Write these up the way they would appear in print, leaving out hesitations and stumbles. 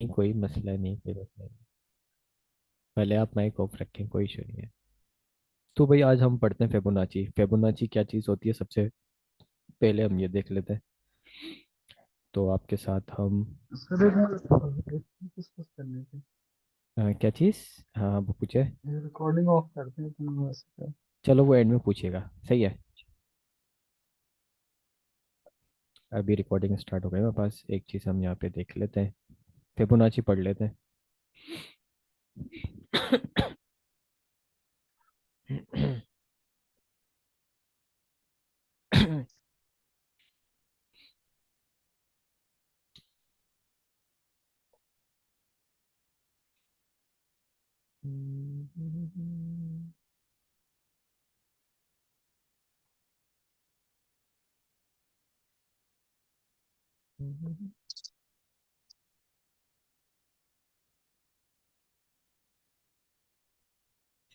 कोई मसला नहीं, कोई मसला नहीं। पहले आप माइक ऑफ रखें, कोई इशू नहीं है। तो भाई आज हम पढ़ते हैं फिबोनाची। फिबोनाची क्या चीज़ होती है, सबसे पहले हम ये देख लेते हैं। तो आपके साथ हम सर एक बार डिस्कस करनी थी। क्या चीज़? हाँ वो पूछे। ये रिकॉर्डिंग ऑफ करते हैं तो वैसे क्या। चलो वो एंड में पूछिएगा, सही है। अभी रिकॉर्डिंग स्टार्ट हो गई मेरे पास। एक चीज़ हम यहाँ पे देख लेते हैं, फिबोनाची पढ़ लेते हैं।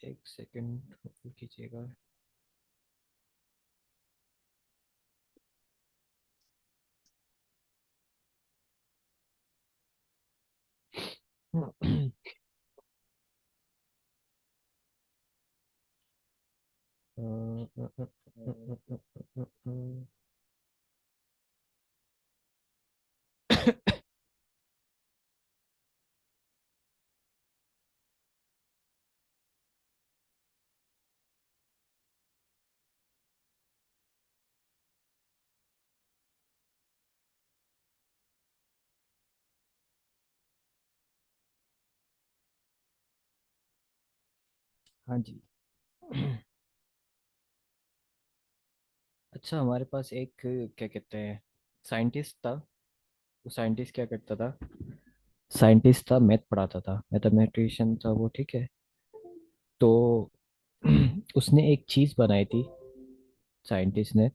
एक सेकंड होल्ड कीजिएगा। हाँ जी। अच्छा, हमारे पास एक क्या कहते हैं, साइंटिस्ट था। वो साइंटिस्ट क्या करता था? साइंटिस्ट था, मैथ पढ़ाता था, मैथमेटिशियन था वो, ठीक है। तो उसने एक चीज बनाई थी, साइंटिस्ट ने।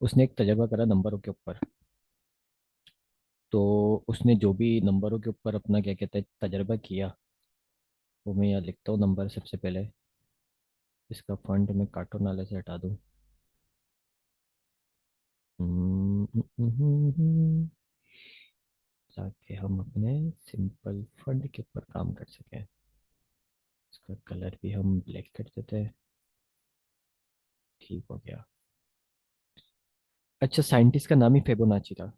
उसने एक तजर्बा करा नंबरों के ऊपर। तो उसने जो भी नंबरों के ऊपर अपना क्या कहते हैं तजर्बा किया, वो मैं यहाँ लिखता हूँ। नंबर सबसे पहले, इसका फंड मैं कार्टून वाले से हटा दूँ। ताकि हम अपने सिंपल फंड के ऊपर काम कर सकें। इसका कलर भी हम ब्लैक कर देते हैं। ठीक हो गया। अच्छा, साइंटिस्ट का नाम ही फिबोनाची था।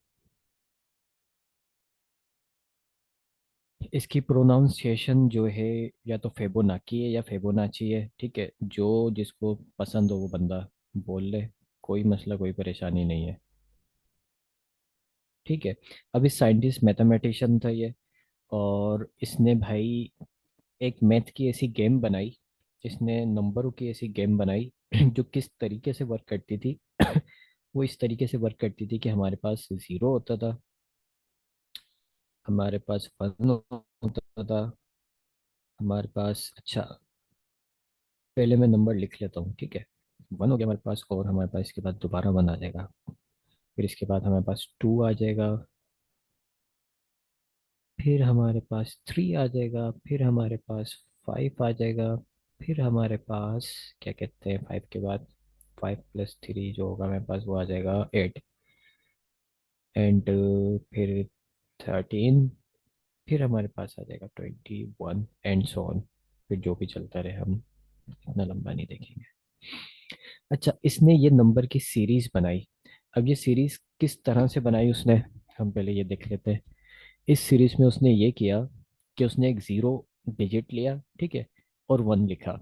इसकी प्रोनाउंसिएशन जो है, या तो फिबोनाकी है या फिबोनाची है, ठीक है। जो जिसको पसंद हो वो बंदा बोल ले, कोई मसला कोई परेशानी नहीं है, ठीक है। अब इस साइंटिस्ट मैथमेटिशियन था ये, और इसने भाई एक मैथ की ऐसी गेम बनाई। इसने नंबरों की ऐसी गेम बनाई जो किस तरीके से वर्क करती थी। वो इस तरीके से वर्क करती थी कि हमारे पास जीरो होता था, हमारे पास वन होता था, हमारे पास, अच्छा पहले मैं नंबर लिख लेता हूँ, ठीक है। वन हो गया हमारे पास, और हमारे पास इसके बाद दोबारा वन आ जाएगा। फिर इसके बाद हमारे पास टू आ जाएगा। फिर हमारे पास थ्री आ जाएगा। फिर हमारे पास फाइव आ जाएगा। फिर हमारे पास क्या कहते हैं, फाइव के बाद फाइव प्लस थ्री जो होगा मेरे पास वो आ जाएगा एट। एंड फिर थर्टीन। फिर हमारे पास आ जाएगा 21 एंड सो ऑन। फिर जो भी चलता रहे, हम इतना लंबा नहीं देखेंगे। अच्छा, इसने ये नंबर की सीरीज बनाई। अब ये सीरीज किस तरह से बनाई उसने, हम पहले ये देख लेते हैं। इस सीरीज में उसने ये किया कि उसने एक जीरो डिजिट लिया, ठीक है, और वन लिखा।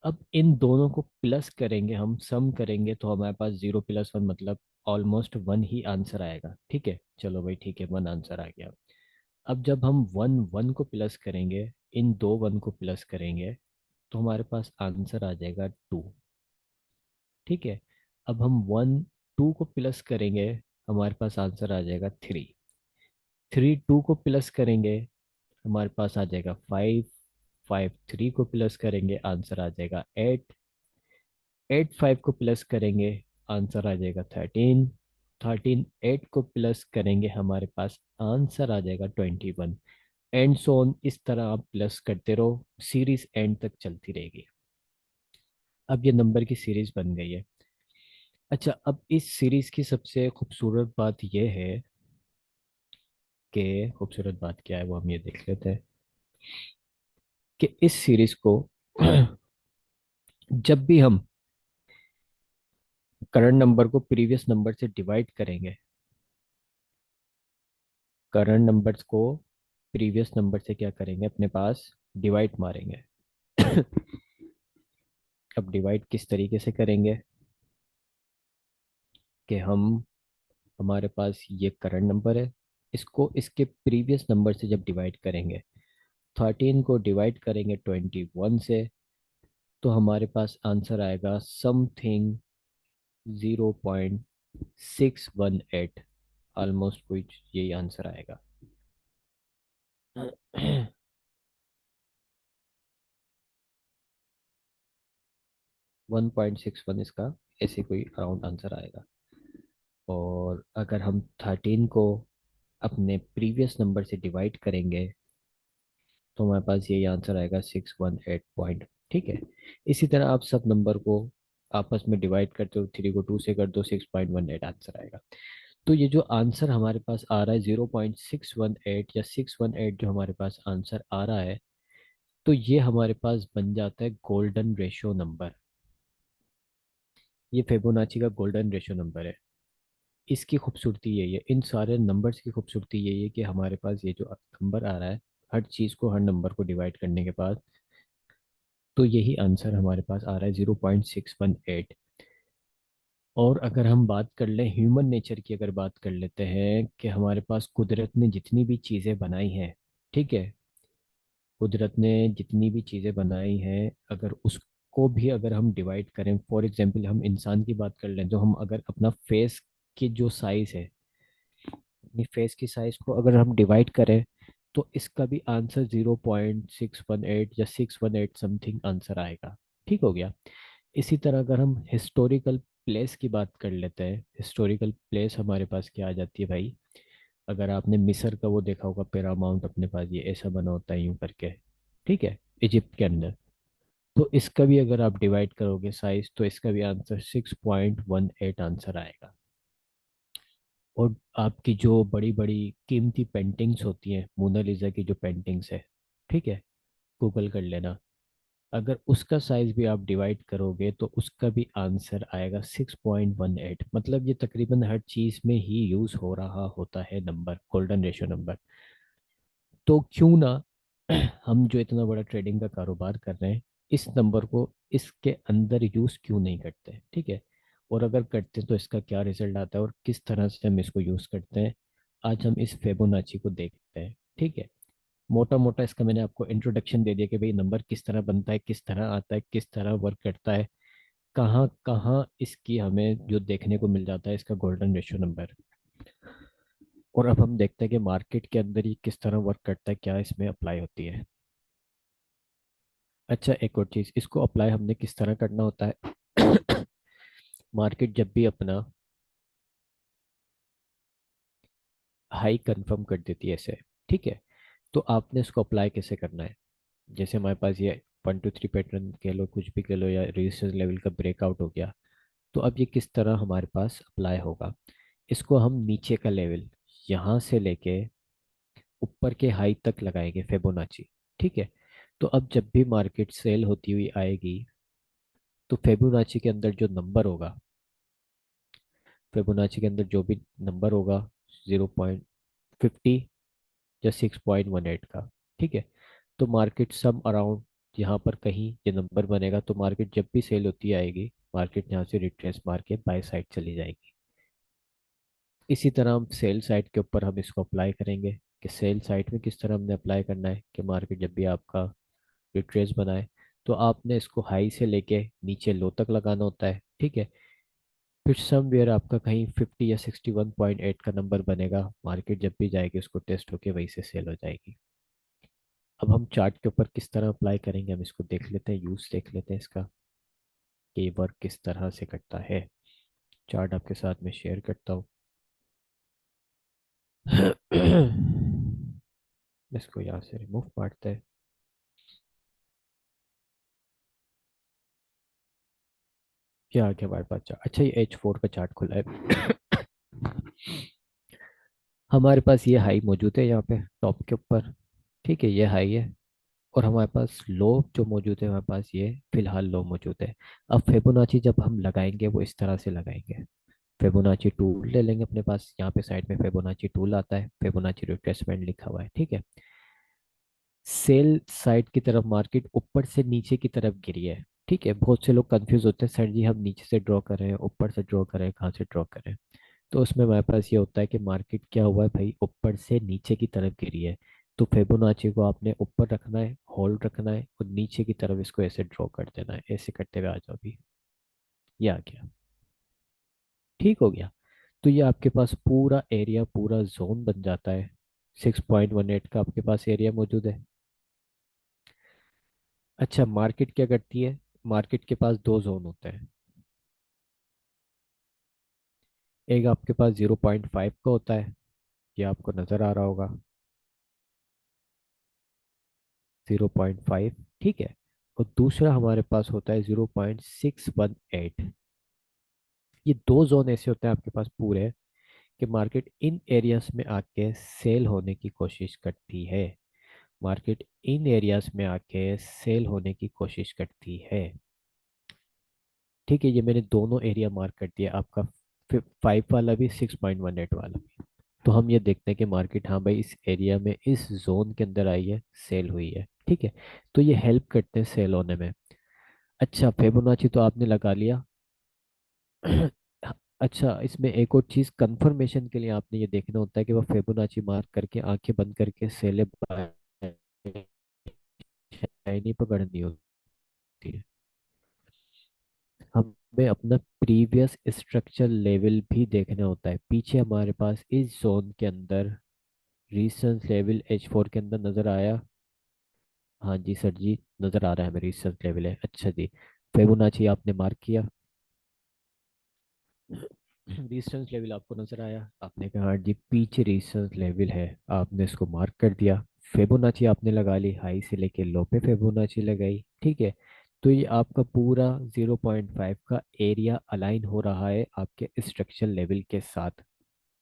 अब इन दोनों को प्लस करेंगे, हम सम करेंगे, तो हमारे पास जीरो प्लस वन मतलब ऑलमोस्ट वन ही आंसर आएगा, ठीक है। चलो भाई ठीक है, वन आंसर आ गया। अब जब हम वन वन को प्लस करेंगे, इन दो वन को प्लस करेंगे, तो हमारे पास आंसर आ जाएगा टू, ठीक है। अब हम वन टू को प्लस करेंगे, हमारे पास आंसर आ जाएगा थ्री। थ्री टू को प्लस करेंगे, हमारे पास आ जाएगा फाइव। फाइव थ्री को प्लस करेंगे, आंसर आ जाएगा एट। एट फाइव को प्लस करेंगे, आंसर आ जाएगा थर्टीन। थर्टीन एट को प्लस करेंगे, हमारे पास आंसर आ जाएगा 21। एंड सो ऑन, इस तरह आप प्लस करते रहो, सीरीज एंड तक चलती रहेगी। अब ये नंबर की सीरीज बन गई है। अच्छा, अब इस सीरीज की सबसे खूबसूरत बात यह है कि खूबसूरत बात क्या है वो हम ये देख लेते हैं कि इस सीरीज को जब भी हम करंट नंबर को प्रीवियस नंबर से डिवाइड करेंगे, करंट नंबर्स को प्रीवियस नंबर से क्या करेंगे, अपने पास डिवाइड मारेंगे। अब डिवाइड किस तरीके से करेंगे कि हम, हमारे पास ये करंट नंबर है, इसको इसके प्रीवियस नंबर से जब डिवाइड करेंगे, 13 को डिवाइड करेंगे 21 से, तो हमारे पास आंसर आएगा समथिंग 0.618। ऑलमोस्ट कुछ यही आंसर आएगा। 1.61 इसका ऐसे कोई अराउंड आंसर आएगा। और अगर हम 13 को अपने प्रीवियस नंबर से डिवाइड करेंगे तो हमारे पास यही आंसर आएगा 618 पॉइंट। ठीक है। इसी तरह आप सब नंबर को आपस में डिवाइड करते हो, 3 को 2 से कर दो, 6.18 आंसर आएगा। तो ये जो आंसर हमारे पास आ रहा है 0.618 या 618 जो हमारे पास आंसर आ रहा है, तो ये हमारे पास बन जाता है गोल्डन रेशियो नंबर। ये फिबोनाची का गोल्डन रेशियो नंबर है। इसकी खूबसूरती यही है, इन सारे नंबर्स की खूबसूरती यही है कि हमारे पास ये जो नंबर आ रहा है, हर चीज़ को, हर नंबर को डिवाइड करने के बाद, तो यही आंसर हमारे पास आ रहा है 0.618। और अगर हम बात कर लें ह्यूमन नेचर की, अगर बात कर लेते हैं कि हमारे पास कुदरत ने जितनी भी चीज़ें बनाई हैं, ठीक है, कुदरत ने जितनी भी चीज़ें बनाई हैं, अगर उसको भी अगर हम डिवाइड करें, फॉर एग्जांपल हम इंसान की बात कर लें, तो हम अगर अपना फेस की जो साइज़ है, अपनी फेस की साइज को अगर हम डिवाइड करें, तो इसका भी आंसर 0.618 या 618 समथिंग आंसर आएगा। ठीक हो गया। इसी तरह अगर हम हिस्टोरिकल प्लेस की बात कर लेते हैं, हिस्टोरिकल प्लेस हमारे पास क्या आ जाती है भाई, अगर आपने मिस्र का वो देखा होगा पैरामाउंट, अपने पास ये ऐसा बना होता है यूं करके, ठीक है, इजिप्ट के अंदर, तो इसका भी अगर आप डिवाइड करोगे साइज, तो इसका भी आंसर 6.18 आंसर आएगा। और आपकी जो बड़ी बड़ी कीमती पेंटिंग्स होती हैं, मोनालिसा की जो पेंटिंग्स है, ठीक है, गूगल कर लेना, अगर उसका साइज भी आप डिवाइड करोगे तो उसका भी आंसर आएगा 6.18। मतलब ये तकरीबन हर चीज़ में ही यूज़ हो रहा होता है नंबर, गोल्डन रेशियो नंबर। तो क्यों ना हम जो इतना बड़ा ट्रेडिंग का कारोबार कर रहे हैं, इस नंबर को इसके अंदर यूज़ क्यों नहीं करते, ठीक है। और अगर करते हैं तो इसका क्या रिजल्ट आता है और किस तरह से हम इसको यूज़ करते हैं, आज हम इस फिबोनाची को देखते हैं। ठीक है। मोटा मोटा इसका मैंने आपको इंट्रोडक्शन दे दिया कि भाई नंबर किस तरह बनता है, किस तरह आता है, किस तरह वर्क करता है, कहाँ कहाँ इसकी हमें जो देखने को मिल जाता है इसका गोल्डन रेशियो नंबर। और अब हम देखते हैं कि मार्केट के अंदर ये किस तरह वर्क करता है, क्या इसमें अप्लाई होती है। अच्छा, एक और चीज़, इसको अप्लाई हमने किस तरह करना होता है। मार्केट जब भी अपना हाई कंफर्म कर देती है ऐसे, ठीक है, तो आपने इसको अप्लाई कैसे करना है। जैसे हमारे पास ये 1 2 3 पैटर्न कह लो, कुछ भी कह लो, या रेजिस्टेंस लेवल का ब्रेकआउट हो गया, तो अब ये किस तरह हमारे पास अप्लाई होगा। इसको हम नीचे का लेवल यहाँ से लेके ऊपर के हाई तक लगाएंगे फिबोनाची। ठीक है। तो अब जब भी मार्केट सेल होती हुई आएगी, तो फिबोनाची के अंदर जो नंबर होगा, फिबोनाची के अंदर जो भी नंबर होगा, 0.50 या 6.18 का, ठीक है, तो मार्केट सम अराउंड यहाँ पर कहीं ये नंबर बनेगा, तो मार्केट जब भी सेल होती आएगी, मार्केट यहाँ से रिट्रेस मार के बाय साइड चली जाएगी। इसी तरह हम सेल साइड के ऊपर हम इसको अप्लाई करेंगे कि सेल साइड में किस तरह हमने अप्लाई करना है कि मार्केट जब भी आपका रिट्रेस बनाए, तो आपने इसको हाई से लेके नीचे लो तक लगाना होता है। ठीक है। फिर समवेयर आपका कहीं 50 या 61.8 का नंबर बनेगा, मार्केट जब भी जाएगी उसको टेस्ट होके वहीं से सेल हो जाएगी। अब हम चार्ट के ऊपर किस तरह अप्लाई करेंगे, हम इसको देख लेते हैं, यूज देख लेते हैं इसका कि ये वर्क किस तरह से करता है। चार्ट आपके साथ में शेयर करता हूँ। इसको यहाँ से रिमूव मारते हैं। क्या आ गया हमारे पास चार्ट, अच्छा ये H4 का चार्ट खुला है। हमारे पास ये हाई मौजूद है यहाँ पे टॉप के ऊपर। ठीक है, ये हाई है। और हमारे पास लो जो मौजूद है, हमारे पास ये फिलहाल लो मौजूद है। अब फिबोनाची जब हम लगाएंगे वो इस तरह से लगाएंगे। फिबोनाची टूल ले लेंगे अपने पास, यहाँ पे साइड में फिबोनाची टूल आता है, फिबोनाची रिट्रेसमेंट लिखा हुआ है। ठीक है। सेल साइड की तरफ मार्केट ऊपर से नीचे की तरफ गिरी है। ठीक है, बहुत से लोग कंफ्यूज होते हैं, सर जी हम नीचे से ड्रॉ कर रहे हैं, ऊपर से ड्रॉ कर रहे हैं, कहाँ से ड्रॉ कर रहे हैं। तो उसमें हमारे पास ये होता है कि मार्केट क्या हुआ है भाई, ऊपर से नीचे की तरफ गिरी है। तो फिबोनाची को आपने ऊपर रखना है, होल्ड रखना है, और नीचे की तरफ इसको ऐसे ड्रॉ कर देना है। ऐसे करते हुए आ जाओ अभी। ये आ गया। ठीक हो गया। तो ये आपके पास पूरा एरिया, पूरा जोन बन जाता है। 6.18 का आपके पास एरिया मौजूद है। अच्छा, मार्केट क्या करती है? मार्केट के पास दो जोन होते हैं। एक आपके पास 0.5 का होता है, ये आपको नज़र आ रहा होगा, 0.5। ठीक है। और दूसरा हमारे पास होता है 0.618। ये दो जोन ऐसे होते हैं आपके पास पूरे, कि मार्केट इन एरियाज में आके सेल होने की कोशिश करती है। मार्केट इन एरियाज में आके सेल होने की कोशिश करती है। ठीक है, ये मैंने दोनों एरिया मार्क कर दिया, आपका 5 वाला भी, 6.18 वाला भी। तो हम ये देखते हैं कि मार्केट, हाँ भाई, इस एरिया में, इस जोन के अंदर आई है, सेल हुई है। ठीक है। तो ये हेल्प करते हैं सेल होने में। अच्छा, फिबोनाची तो आपने लगा लिया। अच्छा, इसमें एक और चीज कंफर्मेशन के लिए आपने ये देखना होता है कि वो फिबोनाची मार्क करके आंखें बंद करके सेले बाय नहीं पकड़नी होती है। हमें अपना प्रीवियस स्ट्रक्चर लेवल भी देखना होता है। पीछे हमारे पास इस जोन के अंदर रेजिस्टेंस लेवल H4 के अंदर नजर आया। हाँ जी सर जी, नजर आ रहा है, मेरी रेजिस्टेंस लेवल है। अच्छा जी, फिबोनाची आपने मार्क किया। रेजिस्टेंस लेवल आपको नजर आया, आपने कहा हाँ जी पीछे रेजिस्टेंस लेवल है, आपने इसको मार्क कर दिया। फिबोनाची आपने लगा ली, हाई से लेके लो पे फिबोनाची लगाई। ठीक है। तो ये आपका पूरा 0.5 का एरिया अलाइन हो रहा है आपके स्ट्रक्चर लेवल के साथ।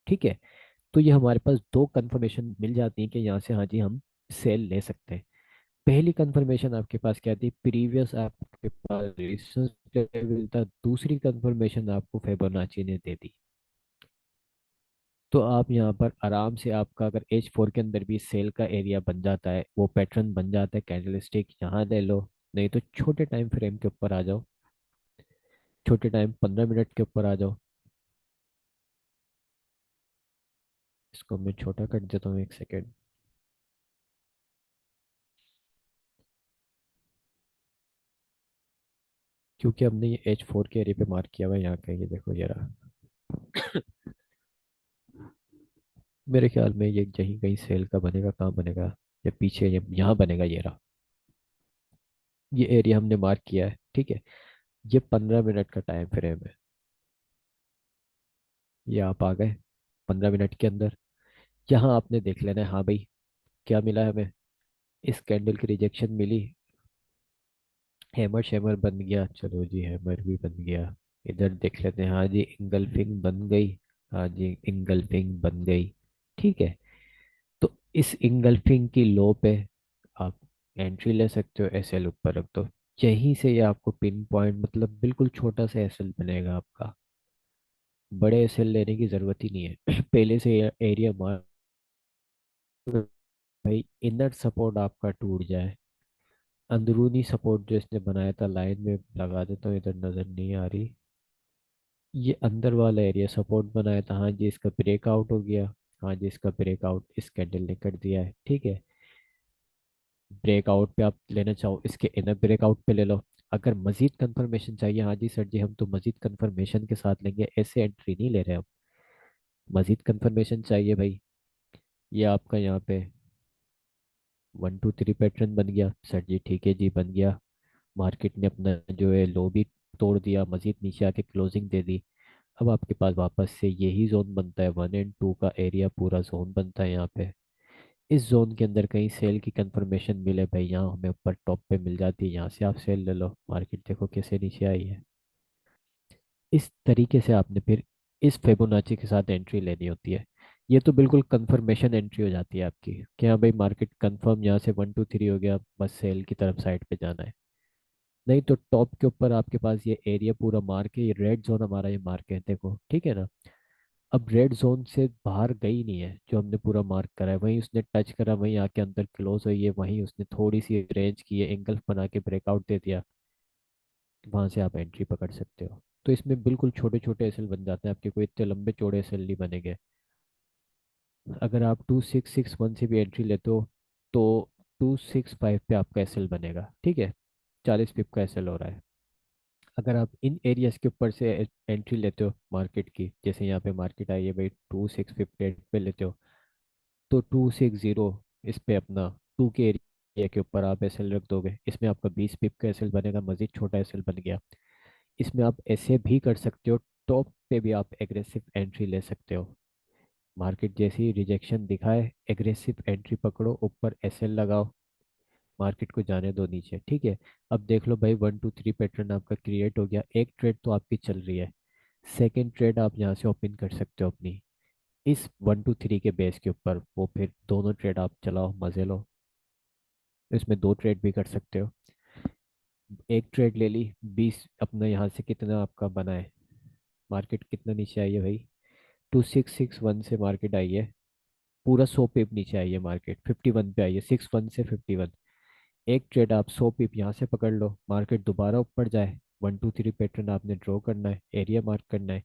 ठीक है। तो ये हमारे पास दो कंफर्मेशन मिल जाती है कि यहाँ से हाँ जी हम सेल ले सकते हैं। पहली कंफर्मेशन आपके पास क्या थी, प्रीवियस आपके पास रेजिस्टेंस लेवल था, दूसरी कंफर्मेशन आपको फिबोनाची ने दे दी। तो आप यहाँ पर आराम से, आपका अगर H4 के अंदर भी सेल का एरिया बन जाता है, वो पैटर्न बन जाता है, कैंडलस्टिक यहाँ ले लो, नहीं तो छोटे टाइम फ्रेम के ऊपर आ जाओ, छोटे टाइम 15 मिनट के ऊपर आ जाओ। इसको मैं छोटा कर देता हूँ, 1 सेकेंड। क्योंकि हमने ये H4 के एरिया पे मार्क किया हुआ है, यहाँ का ये देखो ये रहा। मेरे ख्याल में ये यहीं कहीं सेल का बनेगा, कहाँ बनेगा, या पीछे ये यहाँ बनेगा, ये रहा। ये एरिया हमने मार्क किया है। ठीक है। ये 15 मिनट का टाइम फ्रेम है। ये आप आ गए 15 मिनट के अंदर। यहाँ आपने देख लेना है, हाँ भाई क्या मिला है हमें, इस कैंडल की रिजेक्शन मिली, हैमर शैमर बन गया, चलो जी हैमर भी बन गया। इधर देख लेते हैं, हाँ जी इंगल्फिंग बन गई। हाँ जी इंगल्फिंग बन गई। ठीक है। तो इस इंगल्फिंग की लो पे आप एंट्री ले सकते हो, एसएल ऊपर रख दो। यहीं से ये आपको पिन पॉइंट, मतलब बिल्कुल छोटा सा एसएल बनेगा आपका। बड़े एसएल लेने की जरूरत ही नहीं है। पहले से एरिया मार, भाई इनर सपोर्ट आपका टूट जाए, अंदरूनी सपोर्ट जो इसने बनाया था, लाइन में लगा देता हूँ, इधर नजर नहीं आ रही। ये अंदर वाला एरिया सपोर्ट बनाया था, हाँ जी इसका ब्रेकआउट हो गया। हाँ जी इसका ब्रेकआउट इस कैंडल ने कर दिया है। ठीक है। ब्रेकआउट पे आप लेना चाहो, इसके इनर ब्रेकआउट पे ले लो। अगर मजीद कंफर्मेशन चाहिए, हाँ जी सर जी हम तो मजीद कंफर्मेशन के साथ लेंगे, ऐसे एंट्री नहीं ले रहे हम। मजीद कंफर्मेशन चाहिए भाई। ये आपका यहाँ पे 1 2 3 पैटर्न बन गया, सर जी ठीक है जी बन गया। मार्केट ने अपना जो है लो भी तोड़ दिया, मजीद नीचे आके क्लोजिंग दे दी। अब आपके पास वापस से यही जोन बनता है, 1 एंड 2 का एरिया पूरा जोन बनता है यहाँ पे। इस जोन के अंदर कहीं सेल की कंफर्मेशन मिले भाई, यहाँ हमें ऊपर टॉप पे मिल जाती है, यहाँ से आप सेल ले लो। मार्केट देखो कैसे नीचे आई है। इस तरीके से आपने फिर इस फिबोनाची के साथ एंट्री लेनी होती है। ये तो बिल्कुल कंफर्मेशन एंट्री हो जाती है आपकी कि हाँ भाई मार्केट कंफर्म, यहाँ से 1 2 3 हो गया, बस सेल की तरफ साइड पे जाना है। नहीं तो टॉप के ऊपर आपके पास ये एरिया पूरा मार्क है, ये रेड जोन हमारा ये मार्क है, देखो ठीक है ना। अब रेड जोन से बाहर गई नहीं है, जो हमने पूरा मार्क करा है वहीं उसने टच करा, वहीं आके अंदर क्लोज हुई है, वहीं उसने थोड़ी सी रेंज की है, एंगल बना के ब्रेकआउट दे दिया, वहां से आप एंट्री पकड़ सकते हो। तो इसमें बिल्कुल छोटे छोटे एसएल बन जाते हैं आपके, कोई इतने लंबे चौड़े एसएल नहीं बनेंगे। अगर आप 2661 से भी एंट्री लेते हो तो 265 पे आपका एसएल बनेगा, ठीक है। 40 पिप का एसएल हो रहा है। अगर आप इन एरियाज के ऊपर से एंट्री लेते हो मार्केट की, जैसे यहाँ पे मार्केट आई है भाई 2658 पे लेते हो, तो 260 इस पे अपना 2 के एरिया के ऊपर आप एसएल रख दोगे, इसमें आपका 20 पिप का एसएल बनेगा, मजीद छोटा एसएल बन गया। इसमें आप ऐसे भी कर सकते हो, टॉप पे भी आप एग्रेसिव एंट्री ले सकते हो। मार्केट जैसी रिजेक्शन दिखाए, एग्रेसिव एंट्री पकड़ो, ऊपर एसएल लगाओ, मार्केट को जाने दो नीचे, ठीक है। अब देख लो भाई 1 2 3 पैटर्न आपका क्रिएट हो गया, एक ट्रेड तो आपकी चल रही है। सेकेंड ट्रेड आप यहाँ से ओपन कर सकते हो अपनी, इस 1 2 3 के बेस के ऊपर, वो फिर दोनों ट्रेड आप चलाओ, मजे लो। इसमें दो ट्रेड भी कर सकते हो। एक ट्रेड ले ली 20, अपना यहाँ से कितना आपका बना है, मार्केट कितना नीचे आई है भाई, 2661 से मार्केट आई है, पूरा 100 पिप नीचे आई है मार्केट, 51 पे आई है, 61 से 51। एक ट्रेड आप 100 पिप यहाँ से पकड़ लो, मार्केट दोबारा ऊपर जाए, 1 2 3 पैटर्न आपने ड्रॉ करना है, एरिया मार्क करना है,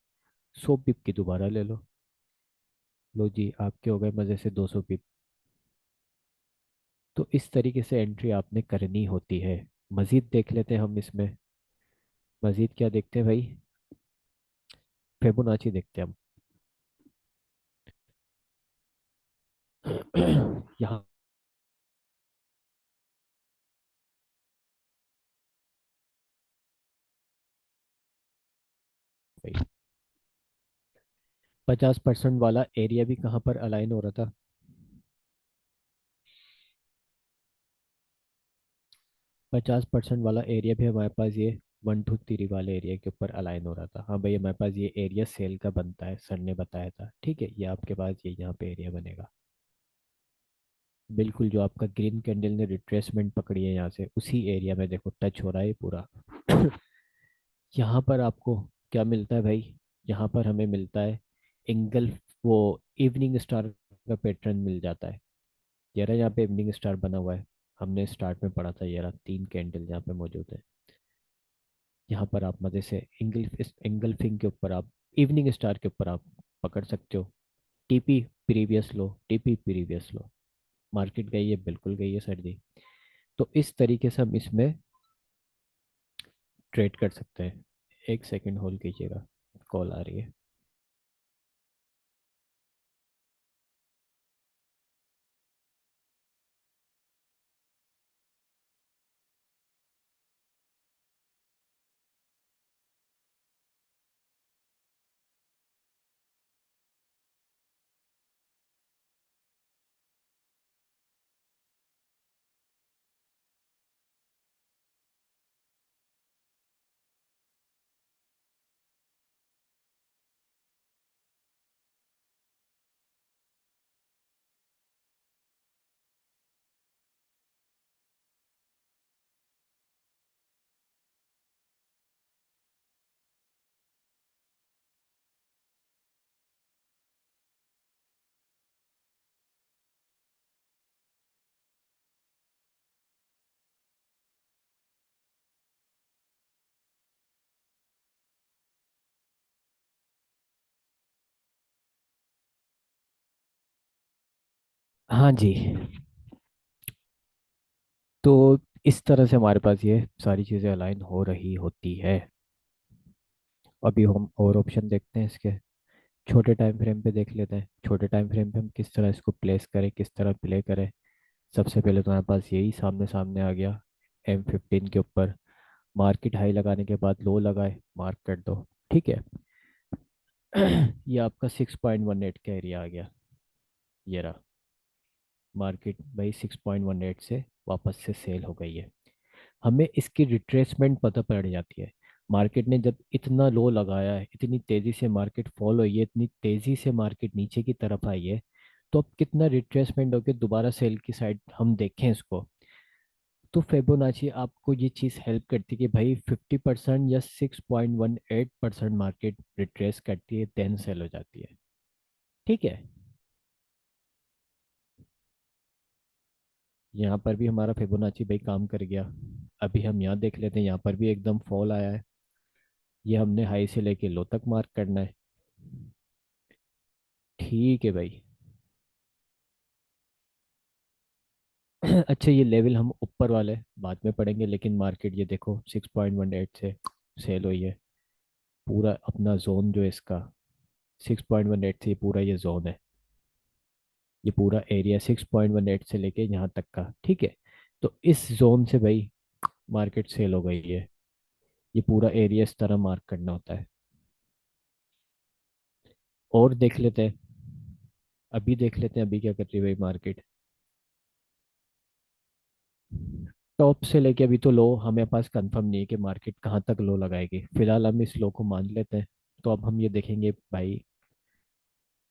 100 पिप की दोबारा ले लो। लो जी, आपके हो गए मज़े से 200 पिप। तो इस तरीके से एंट्री आपने करनी होती है। मज़ीद देख लेते हैं हम इसमें। मज़ीद क्या देखते हैं भाई, फिबोनाची देखते हैं हम। यहाँ भाई 50% वाला एरिया भी कहाँ पर अलाइन हो रहा था, 50% वाला एरिया भी हमारे पास ये 1 2 3 वाले एरिया के ऊपर अलाइन हो रहा था। हाँ भाई हमारे पास ये एरिया सेल का बनता है, सर ने बताया था, ठीक है। ये आपके पास ये यहाँ पे एरिया बनेगा, बिल्कुल जो आपका ग्रीन कैंडल ने रिट्रेसमेंट पकड़ी है यहाँ से, उसी एरिया में देखो टच हो रहा है पूरा। यहाँ पर आपको क्या मिलता है भाई, यहाँ पर हमें मिलता है एंगल, वो इवनिंग स्टार का पैटर्न मिल जाता है। ये रहा यहाँ पे इवनिंग स्टार बना हुआ है, हमने स्टार्ट में पढ़ा था, ये रहा 3 कैंडल यहाँ पे मौजूद है। यहाँ पर आप मजे से एंगल्फिंग के ऊपर आप, इवनिंग स्टार के ऊपर आप पकड़ सकते हो। टीपी प्रीवियस लो, टीपी प्रीवियस लो, मार्केट गई है, बिल्कुल गई है सर जी। तो इस तरीके से हम इसमें ट्रेड कर सकते हैं। एक सेकंड होल्ड कीजिएगा, कॉल आ रही है। हाँ जी। तो इस तरह से हमारे पास ये सारी चीज़ें अलाइन हो रही होती है। अभी हम और ऑप्शन देखते हैं इसके, छोटे टाइम फ्रेम पे देख लेते हैं, छोटे टाइम फ्रेम पे हम किस तरह इसको प्लेस करें, किस तरह प्ले करें। सबसे पहले तो हमारे पास यही सामने सामने आ गया, M15 के ऊपर मार्केट हाई लगाने के बाद लो लगाए, मार्क कर दो, ठीक है। ये आपका 6.18 का एरिया आ गया, ये रहा। मार्केट भाई 6.18 से वापस से सेल हो गई है, हमें इसकी रिट्रेसमेंट पता पड़ जाती है। मार्केट ने जब इतना लो लगाया है, इतनी तेजी से मार्केट फॉल हुई है, इतनी तेजी से मार्केट नीचे की तरफ आई है, तो अब कितना रिट्रेसमेंट होकर दोबारा सेल की साइड हम देखें इसको। तो फिबोनाची आपको ये चीज़ हेल्प करती है कि भाई 50% या 6.18% मार्केट रिट्रेस करती है, देन सेल हो जाती है। ठीक है। यहाँ पर भी हमारा फिबोनाची भाई काम कर गया। अभी हम यहाँ देख लेते हैं, यहाँ पर भी एकदम फॉल आया है। ये हमने हाई से लेके लो तक मार्क करना है। ठीक है भाई। अच्छा, ये लेवल हम ऊपर वाले बाद में पढ़ेंगे, लेकिन मार्केट ये देखो 6.18 से सेल हुई है। पूरा अपना जोन जो है इसका 6.18 से, ये पूरा ये जोन है, ये पूरा एरिया 6.18 से लेके यहाँ तक का। ठीक है। तो इस जोन से भाई मार्केट सेल हो गई है। ये पूरा एरिया इस तरह मार्क करना होता है। और देख लेते हैं, अभी देख लेते हैं अभी क्या कर रही है भाई मार्केट। टॉप से लेके अभी तो लो हमें पास कंफर्म नहीं है कि मार्केट कहाँ तक लो लगाएगी, फिलहाल हम इस लो को मान लेते हैं। तो अब हम ये देखेंगे भाई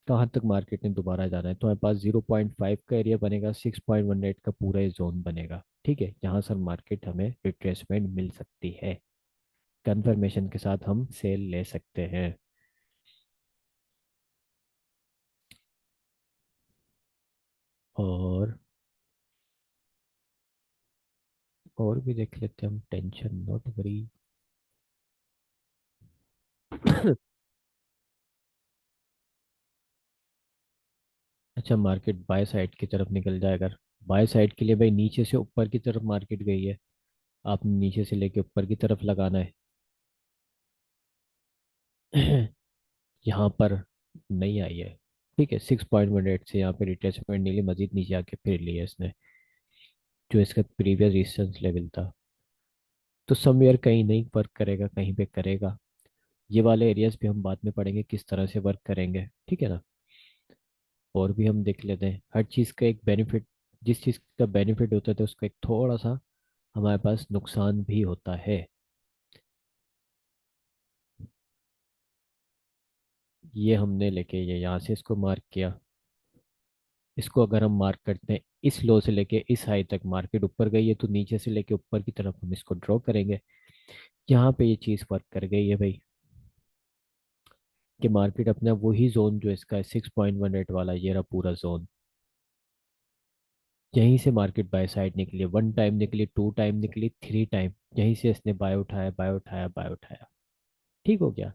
कहाँ तक मार्केट ने दोबारा जाना है। तो हमारे पास 0.5 का एरिया बनेगा, 6.18 का पूरा ये जोन बनेगा। ठीक है, यहाँ से मार्केट हमें रिट्रेसमेंट मिल सकती है, कंफर्मेशन के साथ हम सेल ले सकते हैं। और और भी देख लेते हैं हम, टेंशन नॉट वरी। अच्छा, मार्केट बाय साइड की तरफ निकल जाएगा। बाय साइड के लिए भाई नीचे से ऊपर की तरफ मार्केट गई है, आपने नीचे से लेके ऊपर की तरफ लगाना है। यहाँ पर नहीं आई है। ठीक है, 6.18 से यहाँ पे रिट्रेसमेंट नहीं ली, मजीद नीचे आके फिर लिया इसने, जो इसका प्रीवियस रेजिस्टेंस लेवल था। तो समवेयर कहीं नहीं वर्क करेगा, कहीं पे करेगा। ये वाले एरियाज भी हम बाद में पढ़ेंगे किस तरह से वर्क करेंगे। ठीक है ना। और भी हम देख लेते हैं, हर चीज़ का एक बेनिफिट, जिस चीज़ का बेनिफिट होता है तो उसका एक थोड़ा सा हमारे पास नुकसान भी होता है। ये हमने लेके ये यहाँ से इसको मार्क किया, इसको अगर हम मार्क करते हैं इस लो से लेके इस हाई तक मार्केट ऊपर गई है, तो नीचे से लेके ऊपर की तरफ हम इसको ड्रॉ करेंगे। यहाँ पे ये चीज़ वर्क कर गई है भाई, कि मार्केट अपना वही जोन जो इसका है 6.18 वाला, ये रहा पूरा जोन। यहीं से मार्केट बाय साइड निकली, 1 टाइम निकली, 2 टाइम निकली, 3 टाइम, यहीं से इसने बाय उठाया, बाय उठाया, बाय उठाया। ठीक हो गया।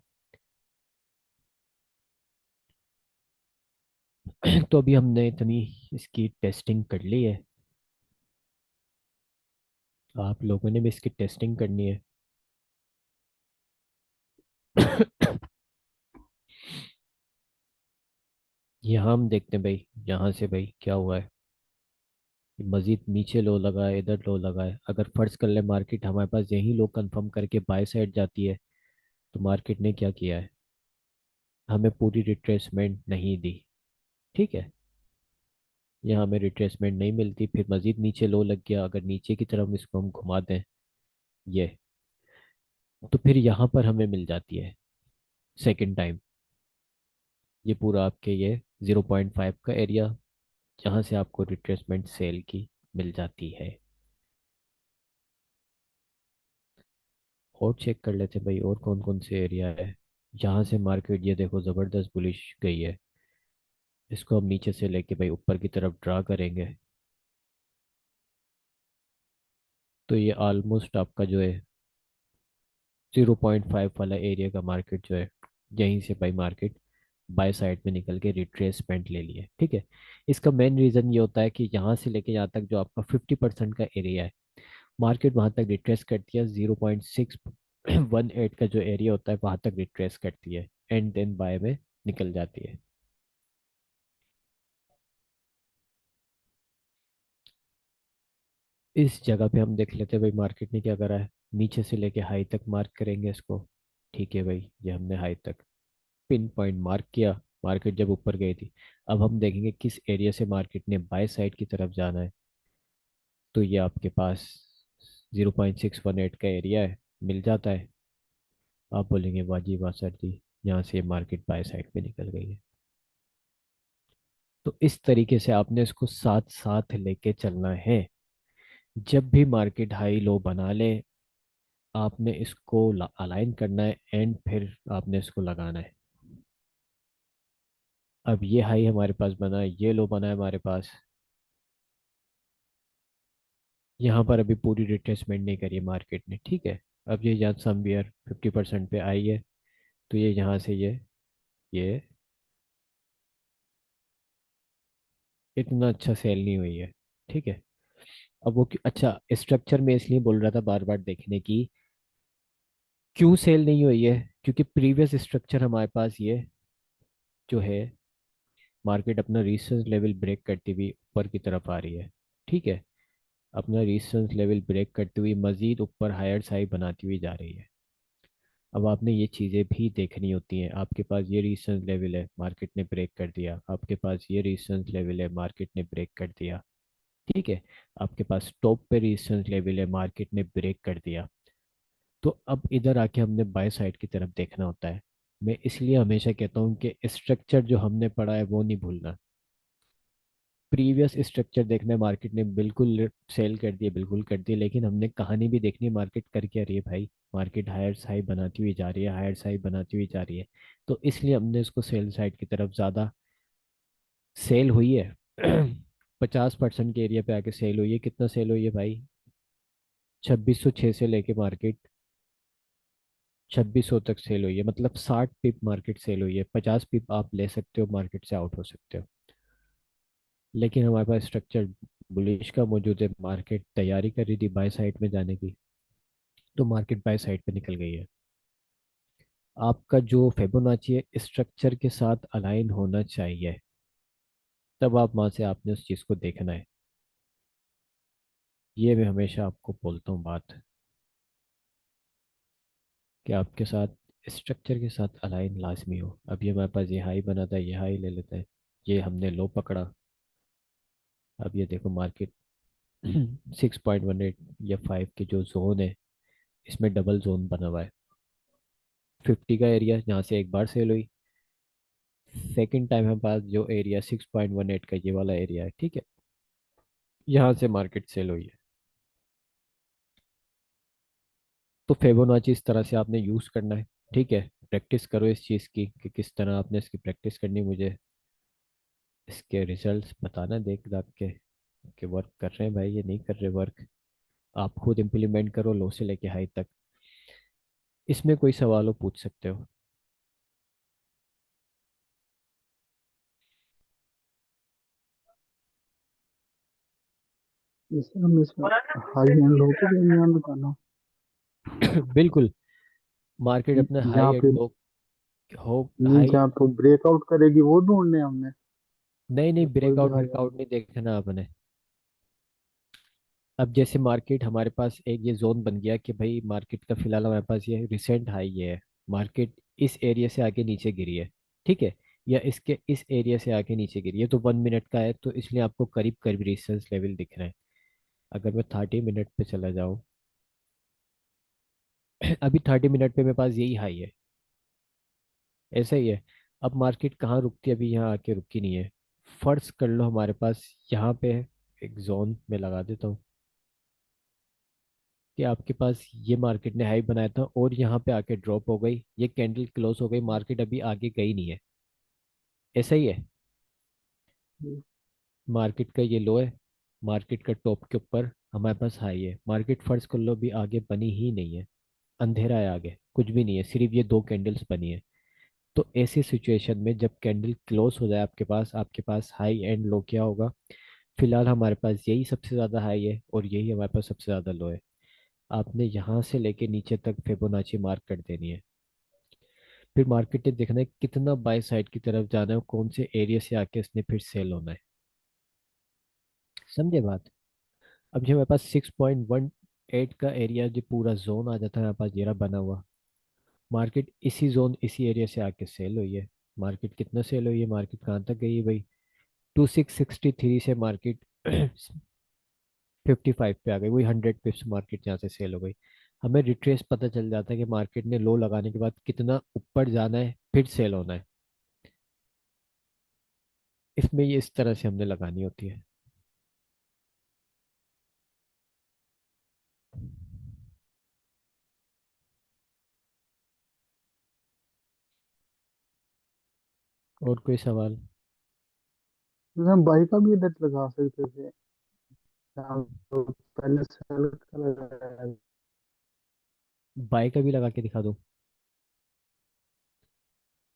तो अभी हमने इतनी इसकी टेस्टिंग कर ली है, आप लोगों ने भी इसकी टेस्टिंग करनी है। यहाँ हम देखते हैं भाई, यहाँ से भाई क्या हुआ है। मजीद नीचे लो लगा है, इधर लो लगा है। अगर फर्ज कर ले मार्केट हमारे पास यही लो कंफर्म करके बाय साइड जाती है, तो मार्केट ने क्या किया है, हमें पूरी रिट्रेसमेंट नहीं दी। ठीक है, यहाँ हमें रिट्रेसमेंट नहीं मिलती, फिर मजीद नीचे लो लग गया। अगर नीचे की तरफ इसको हम घुमा दें ये, तो फिर यहाँ पर हमें मिल जाती है सेकंड टाइम, ये पूरा आपके ये 0.5 का एरिया, जहाँ से आपको रिट्रेसमेंट सेल की मिल जाती है। और चेक कर लेते हैं भाई और कौन कौन से एरिया है जहाँ से मार्केट ये देखो ज़बरदस्त बुलिश गई है। इसको हम नीचे से लेके भाई ऊपर की तरफ ड्रा करेंगे, तो ये ऑलमोस्ट आपका जो है 0.5 वाला एरिया का मार्केट जो है, यहीं से भाई मार्केट बाय साइड में निकल के रिट्रेसमेंट ले लिए। ठीक है, इसका मेन रीज़न ये होता है कि यहाँ से लेके यहाँ तक जो आपका 50% का एरिया है, मार्केट वहाँ तक रिट्रेस करती है। 0.618 का जो एरिया होता है वहाँ तक रिट्रेस करती है, एंड देन बाय में निकल जाती है। इस जगह पे हम देख लेते हैं भाई मार्केट ने क्या करा है, नीचे से लेके हाई तक मार्क करेंगे इसको। ठीक है भाई, ये हमने हाई तक पिन पॉइंट मार्क किया, मार्केट जब ऊपर गई थी। अब हम देखेंगे किस एरिया से मार्केट ने बाय साइड की तरफ जाना है। तो ये आपके पास 0.618 का एरिया है, मिल जाता है। आप बोलेंगे वाह जी वाह सर जी, यहाँ से मार्केट बाय साइड पे निकल गई है। तो इस तरीके से आपने इसको साथ साथ लेके चलना है। जब भी मार्केट हाई लो बना ले, आपने इसको अलाइन करना है एंड फिर आपने इसको लगाना है। अब ये हाई हमारे पास बना है, ये लो बना है हमारे पास। यहाँ पर अभी पूरी रिट्रेसमेंट नहीं करी है मार्केट ने, ठीक है। अब ये यहाँ समवेयर 50% पे आई है, तो ये यहाँ से ये इतना अच्छा सेल नहीं हुई है, ठीक है। अब वो अच्छा स्ट्रक्चर में इसलिए बोल रहा था बार बार देखने की, क्यों सेल नहीं हुई है, क्योंकि प्रीवियस स्ट्रक्चर हमारे पास ये जो है, मार्केट अपना रेजिस्टेंस लेवल ब्रेक करती हुई ऊपर की तरफ आ रही है, ठीक है। अपना रेजिस्टेंस लेवल ब्रेक करते हुए मजीद ऊपर हायर साई बनाती हुई जा रही है। अब आपने ये चीज़ें भी देखनी होती हैं। आपके पास ये रेजिस्टेंस लेवल है, मार्केट ने ब्रेक कर दिया। आपके पास ये रेजिस्टेंस लेवल है, मार्केट ने ब्रेक कर दिया, ठीक है। आपके पास टॉप पे रेजिस्टेंस लेवल है, मार्केट ने ब्रेक कर दिया। तो अब इधर आके हमने बाय साइड की तरफ देखना होता है। मैं इसलिए हमेशा कहता हूँ कि स्ट्रक्चर जो हमने पढ़ा है वो नहीं भूलना। प्रीवियस स्ट्रक्चर देखना है, मार्केट ने बिल्कुल सेल कर दिया, बिल्कुल कर दिया, लेकिन हमने कहानी भी देखनी है मार्केट कर क्या रही है भाई। मार्केट हायर हाई बनाती हुई जा रही है, हायर हाई बनाती हुई जा रही है। तो इसलिए हमने इसको सेल साइड की तरफ ज़्यादा सेल हुई है। 50% के एरिया पे आके सेल हुई है। कितना सेल हुई है भाई? 2606 से लेके मार्केट 2600 तक सेल हुई है, मतलब 60 पिप मार्केट सेल हुई है। 50 पिप आप ले सकते हो, मार्केट से आउट हो सकते हो। लेकिन हमारे पास स्ट्रक्चर बुलिश का मौजूद है, मार्केट तैयारी कर रही थी बाय साइड में जाने की, तो मार्केट बाय साइड पे निकल गई है। आपका जो फिबोनाची है स्ट्रक्चर के साथ अलाइन होना चाहिए, तब आप वहां से आपने उस चीज़ को देखना है। ये मैं हमेशा आपको बोलता हूँ बात, कि आपके साथ स्ट्रक्चर के साथ अलाइन लाजमी हो। अब ये हमारे पास ये हाई बना था, ये हाई ले लेते हैं, ये हमने लो पकड़ा। अब ये देखो मार्केट 6.18 या 5 के जो जोन है, इसमें डबल जोन बना हुआ है। 50 का एरिया जहाँ से एक बार सेल हुई, सेकंड टाइम हमारे पास जो एरिया 6.18 का ये वाला एरिया है, ठीक है। यहाँ से मार्केट सेल हुई है। तो फिबोनाची इस तरह से आपने यूज़ करना है, ठीक है। प्रैक्टिस करो इस चीज़ की कि किस तरह आपने इसकी प्रैक्टिस करनी है। मुझे इसके रिजल्ट्स बताना देख दाख के कि वर्क कर रहे हैं भाई, ये नहीं कर रहे वर्क। आप खुद इम्प्लीमेंट करो लो से लेके हाई तक। इसमें कोई सवाल हो पूछ सकते हो। जैसे हम इसमें हाई एंड लो के दरमियान बताना। बिल्कुल। मार्केट अपना हाई जहाँ एंड पे लो हो। नहीं, हाई, जहाँ पे ब्रेकआउट करेगी वो ढूंढने हैं हमने। नहीं नहीं, या कोई भी ब्रेकआउट हाई ब्रेकआउट एंड नहीं देखना आपने। अब जैसे मार्केट हमारे पास एक ये जोन बन गया कि भाई मार्केट का फिलहाल हमारे पास ये रिसेंट हाई ये है। मार्केट इस एरिया से आगे नीचे गिरी है, ठीक है। या इसके इस एरिया से आगे नीचे गिरी है, तो 1 मिनट का है, तो इसलिए आपको करीब करीब रेजिस्टेंस लेवल दिख रहा है। अगर मैं 30 मिनट पे चला जाऊँ, अभी 30 मिनट पे मेरे पास यही हाई है, ऐसा ही है। अब मार्केट कहाँ रुकती है? अभी यहाँ आके रुकी नहीं है। फर्ज कर लो हमारे पास यहाँ पे एक जोन में लगा देता हूँ कि आपके पास ये मार्केट ने हाई बनाया था और यहाँ पे आके ड्रॉप हो गई, ये कैंडल क्लोज हो गई, मार्केट अभी आगे गई नहीं है, ऐसा ही है। मार्केट का ये लो है, मार्केट का टॉप के ऊपर हमारे पास हाई है। मार्केट फर्ज कर लो भी आगे बनी ही नहीं है, अंधेरा है, आगे कुछ भी नहीं है, सिर्फ ये दो कैंडल्स बनी है। तो ऐसी सिचुएशन में जब कैंडल क्लोज हो जाए आपके पास हाई एंड लो क्या होगा? फिलहाल हमारे पास यही सबसे ज़्यादा हाई है और यही हमारे पास सबसे ज़्यादा लो है। आपने यहाँ से लेके नीचे तक फिबोनाची मार्क कर देनी है। फिर मार्केट ने देखना है कितना बाय साइड की तरफ जाना है, कौन से एरिया से आके इसने फिर सेल होना है। समझे बात? अब जो हमारे पास 6.18 का एरिया, जो पूरा जोन आ जाता है हमारे पास जेरा बना हुआ, मार्केट इसी जोन इसी एरिया से आके सेल हुई है। मार्केट कितना सेल हुई है? मार्केट कहाँ तक गई है भाई? 2663 से मार्केट 55 पे आ गई, वही 100 पिप्स मार्केट यहाँ से सेल हो गई। हमें रिट्रेस पता चल जाता है कि मार्केट ने लो लगाने के बाद कितना ऊपर जाना है फिर सेल होना है। इसमें ये इस तरह से हमने लगानी होती है। और कोई सवाल? जैसे हम बाई का भी इधर लगा सकते थे। हम लोग पहले सेल का लगाया। बाय का भी लगा के दिखा दूं?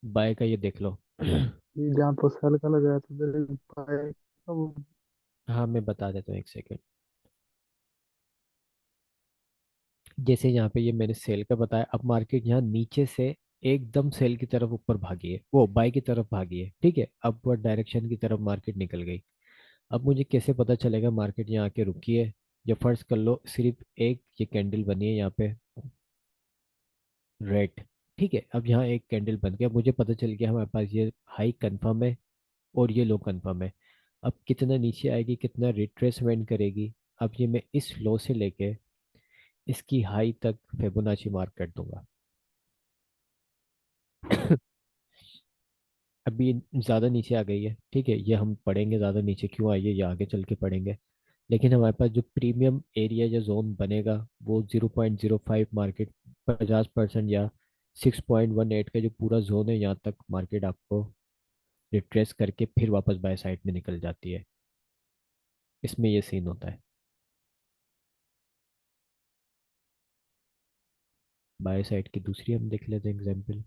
बाय का ये देख लो। ये जहाँ पर सेल का लगाया था उधर बाई का हाँ, मैं बता देता हूँ, एक सेकेंड। जैसे यहाँ पे ये मैंने सेल का बताया, अब मार्केट यहाँ नीचे से एकदम सेल की तरफ ऊपर भागी है, वो बाय की तरफ भागी है, ठीक है, अपवर्ड डायरेक्शन की तरफ मार्केट निकल गई। अब मुझे कैसे पता चलेगा मार्केट यहाँ आके रुकी है? या फर्ज कर लो सिर्फ एक ये कैंडल बनी है यहाँ पे, रेड, ठीक है, अब यहाँ एक कैंडल बन गया, मुझे पता चल गया हमारे पास ये हाई कंफर्म है और ये लो कंफर्म है। अब कितना नीचे आएगी, कितना रिट्रेसमेंट करेगी, अब ये मैं इस लो से लेके इसकी हाई तक फिबोनाची मार्क कर दूंगा। अभी ये ज़्यादा नीचे आ गई है, ठीक है, ये हम पढ़ेंगे ज़्यादा नीचे क्यों आई है, ये आगे चल के पढ़ेंगे। लेकिन हमारे पास जो प्रीमियम एरिया या जोन बनेगा वो 0.05 मार्केट, 50% या 6.18 का जो पूरा जोन है, यहाँ तक मार्केट आपको रिट्रेस करके फिर वापस बाय साइड में निकल जाती है। इसमें ये सीन होता है। बाय साइड की दूसरी हम देख लेते हैं एग्जाम्पल।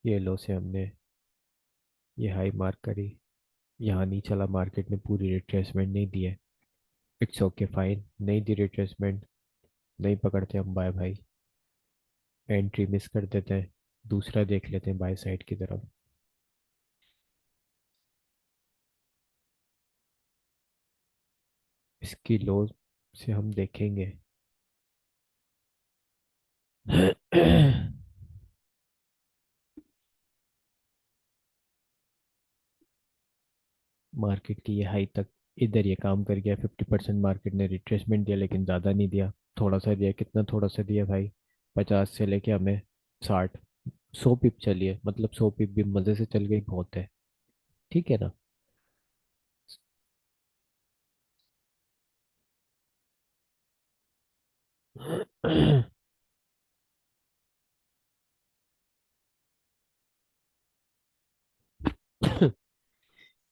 ये लो से हमने ये हाई मार्क करी, यहाँ नहीं चला, मार्केट ने पूरी रिट्रेसमेंट नहीं दी है। इट्स ओके फाइन, नहीं दी रिट्रेसमेंट, नहीं पकड़ते हम बाय भाई, एंट्री मिस कर देते हैं, दूसरा देख लेते हैं बाय साइड की तरफ। इसकी लो से हम देखेंगे। मार्केट की ये हाई तक इधर ये काम कर गया, 50% मार्केट ने रिट्रेसमेंट दिया लेकिन ज़्यादा नहीं दिया, थोड़ा सा दिया, कितना थोड़ा सा दिया भाई, 50 से लेके हमें 60, 100 पिप चली है, मतलब 100 पिप भी मज़े से चल गई, बहुत है, ठीक है ना।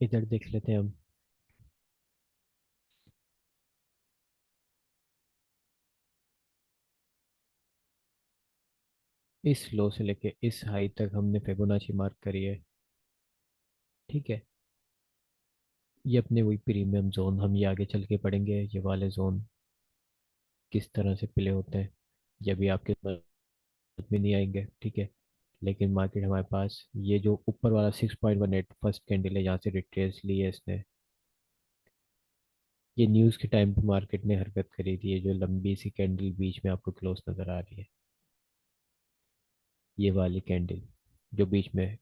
इधर देख लेते हैं हम। इस लो से लेके इस हाई तक हमने फिबोनाची मार्क करी है, ठीक है। ये अपने वही प्रीमियम जोन, हम ये आगे चल के पढ़ेंगे ये वाले जोन किस तरह से प्ले होते हैं, ये भी आपके समझ में नहीं आएंगे, ठीक है। लेकिन मार्केट हमारे पास ये जो ऊपर वाला 6.18 फर्स्ट कैंडल है, यहाँ से रिट्रेस ली है इसने। ये न्यूज़ के टाइम पे मार्केट ने हरकत करी थी, ये जो लंबी सी कैंडल बीच में आपको क्लोज नज़र आ रही है, ये वाली कैंडल जो बीच में है।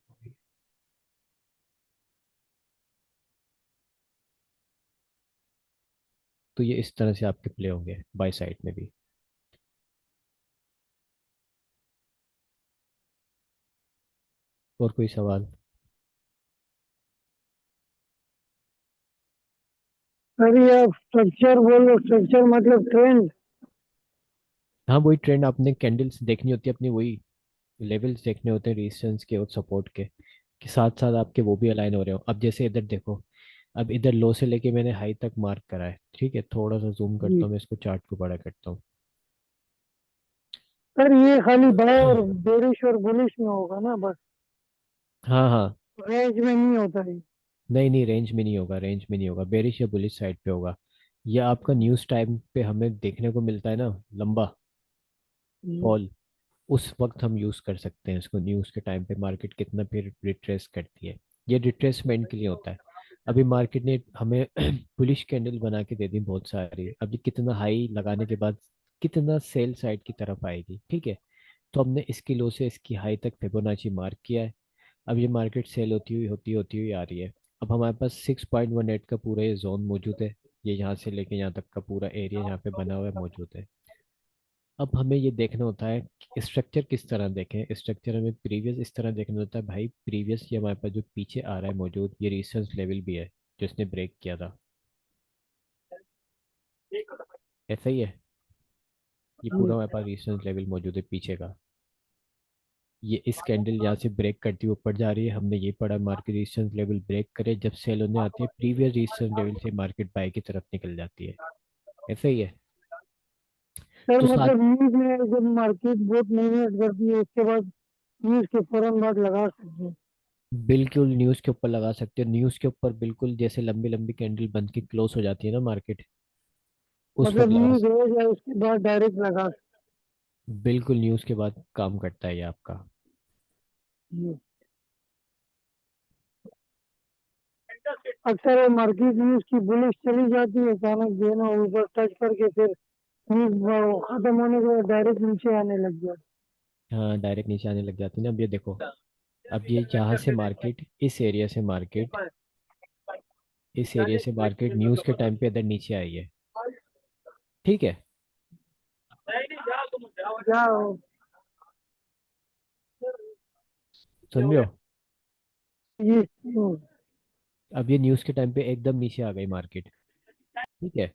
तो ये इस तरह से आपके प्ले होंगे बाय साइड में भी। और कोई सवाल? अरे आप स्ट्रक्चर बोलो, स्ट्रक्चर मतलब ट्रेंड। हाँ, वही ट्रेंड, आपने कैंडल्स देखनी होती है अपनी, वही लेवल्स देखने होते हैं रेजिस्टेंस के और सपोर्ट के साथ साथ आपके वो भी अलाइन हो रहे हो। अब जैसे इधर देखो, अब इधर लो से लेके मैंने हाई तक मार्क करा है, ठीक है, थोड़ा सा जूम करता जी। हूँ मैं इसको, चार्ट को बड़ा करता हूँ। सर ये खाली बाय और बेरिश और बुलिश में होगा ना बस, हाँ हाँ। रेंज में नहीं होता है। नहीं नहीं, रेंज में नहीं होगा, रेंज में नहीं होगा, बेरिश या बुलिश साइड पे होगा। ये आपका न्यूज़ टाइम पे हमें देखने को मिलता है ना, लंबा जी। फॉल, उस वक्त हम यूज़ कर सकते हैं इसको, न्यूज़ के टाइम पे मार्केट कितना फिर रिट्रेस करती है, ये रिट्रेसमेंट के लिए होता है। अभी मार्केट ने हमें बुलिश कैंडल बना के दे दी बहुत सारी, अब ये कितना हाई लगाने के बाद कितना सेल साइड की तरफ आएगी, ठीक है। तो हमने इसकी लो से इसकी हाई तक फिबोनाची मार्क किया है। अब ये मार्केट सेल होती हुई आ रही है। अब हमारे पास 6.18 का पूरा ये जोन मौजूद है। ये यहाँ से लेके यहाँ तक का पूरा एरिया यहाँ पे बना हुआ है मौजूद है। अब हमें ये देखना होता है कि स्ट्रक्चर किस तरह देखें। स्ट्रक्चर हमें प्रीवियस इस तरह देखना होता है भाई, प्रीवियस ये हमारे पास जो पीछे आ रहा है मौजूद, ये रेजिस्टेंस लेवल भी है जो इसने ब्रेक किया था। ऐसा ही है, ये पूरा जी। हमारे पास रेजिस्टेंस लेवल मौजूद है पीछे का। ये इस कैंडल यहाँ से ब्रेक करती हुई ऊपर जा रही है, हमने ये पढ़ा मार्केट रेजिस्टेंस लेवल ब्रेक करे जब सेल होने आती है प्रीवियस रेजिस्टेंस लेवल से मार्केट बाय की तरफ निकल जाती है। ऐसा ही है। सर तो साथ मतलब न्यूज में जब मार्केट बहुत नहीं करती है उसके बाद न्यूज के फौरन बाद लगा सकते हैं। बिल्कुल न्यूज़ के ऊपर लगा सकते हो, न्यूज़ के ऊपर बिल्कुल जैसे लंबी लंबी कैंडल बन के क्लोज हो जाती है ना मार्केट, उस मतलब वक्त लगा न्यूज हो जाए उसके बाद डायरेक्ट लगा सकते बिल्कुल न्यूज़ के बाद काम करता है ये आपका। हैं। अक्सर मार्केट न्यूज की बुलिश चली जाती है, अचानक जो है ना ऊपर टच करके फिर न्यूज खत्म होने के बाद डायरेक्ट नीचे आने लग गया। हाँ डायरेक्ट नीचे आने लग जाती है ना। अब ये देखो, अब ये यहाँ से मार्केट, इस एरिया से मार्केट, इस एरिया से मार्केट न्यूज़ के टाइम पे इधर नीचे आई है। ठीक है, क्या सुन रहे हो। ये अब ये न्यूज़ के टाइम पे एकदम नीचे आ गई मार्केट। ठीक है,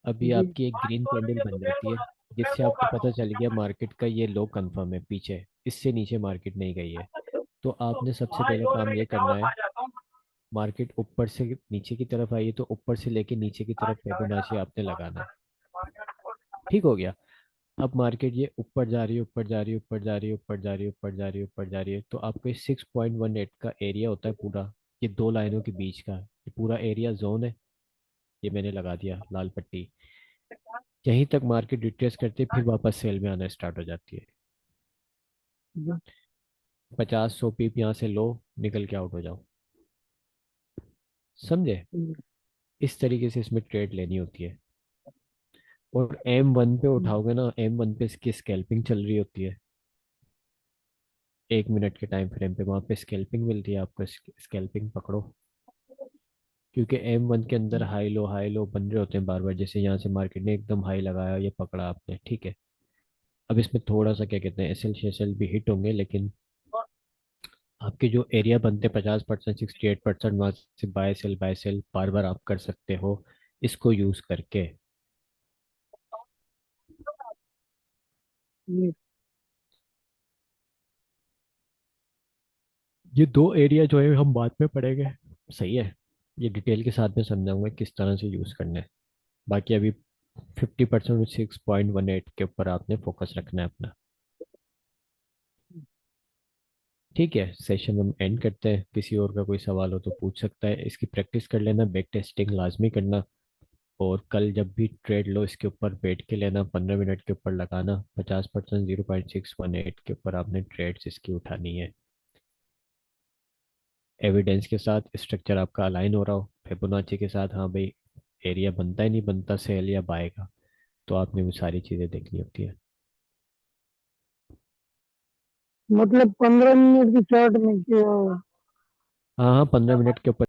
अब ये जी। आपकी एक ग्रीन कैंडल बन जाती है जिससे आपको पता चल गया मार्केट का ये लो कंफर्म है पीछे, इससे नीचे मार्केट नहीं गई है। तो आपने सबसे पहले काम ये करना है, मार्केट ऊपर से नीचे की तरफ आई है तो ऊपर से लेके नीचे की तरफ फिबोनाची आपने लगाना है। ठीक हो गया। अब मार्केट ये ऊपर जा रही है, ऊपर जा रही है, ऊपर जा रही है, ऊपर जा रही है, ऊपर जा रही है, ऊपर जा रही है, तो आपको 6.18 का एरिया होता है पूरा, ये दो लाइनों के बीच का ये पूरा एरिया जोन है। ये मैंने लगा दिया लाल पट्टी। यहीं तक मार्केट रिट्रेस करती है फिर वापस सेल में आना स्टार्ट हो जाती है। 50 100 पीप यहाँ से लो, निकल के आउट हो जाओ। समझे। इस तरीके से इसमें ट्रेड लेनी होती है। और M1 पे उठाओगे ना, M1 पे इसकी स्कैल्पिंग चल रही होती है। 1 मिनट के टाइम फ्रेम पे वहाँ पे स्कैल्पिंग मिलती है आपको, स्कैल्पिंग पकड़ो। क्योंकि M1 के अंदर हाई लो बन रहे होते हैं बार बार, जैसे यहाँ से मार्केट ने एकदम हाई लगाया, ये पकड़ा आपने, ठीक है। अब इसमें थोड़ा सा क्या कहते हैं SL भी हिट होंगे, लेकिन आपके जो एरिया बनते 50%, 68%, वहाँ से बाय सेल बार बार आप कर सकते हो इसको यूज करके। जी। ये दो एरिया जो है हम बाद में पढ़ेंगे, सही है। ये डिटेल के साथ में समझाऊंगा किस तरह से यूज करना है। बाकी अभी 50% 6.18 के ऊपर आपने फोकस रखना है अपना। ठीक है, सेशन हम एंड करते हैं। किसी और का कोई सवाल हो तो पूछ सकता है। इसकी प्रैक्टिस कर लेना, बैक टेस्टिंग लाजमी करना। और कल जब भी ट्रेड लो इसके ऊपर बैठ के लेना, 15 मिनट के ऊपर लगाना, 50% 0.618 के ऊपर आपने ट्रेड्स इसकी उठानी है। एविडेंस के साथ स्ट्रक्चर आपका अलाइन हो रहा हो फिबोनाची के साथ, हाँ भाई एरिया बनता ही नहीं बनता सेल या बाय का, तो आपने वो सारी चीज़ें देखनी होती है। मतलब 15 मिनट की चार्ट में हाँ हाँ, 15 मिनट के ऊपर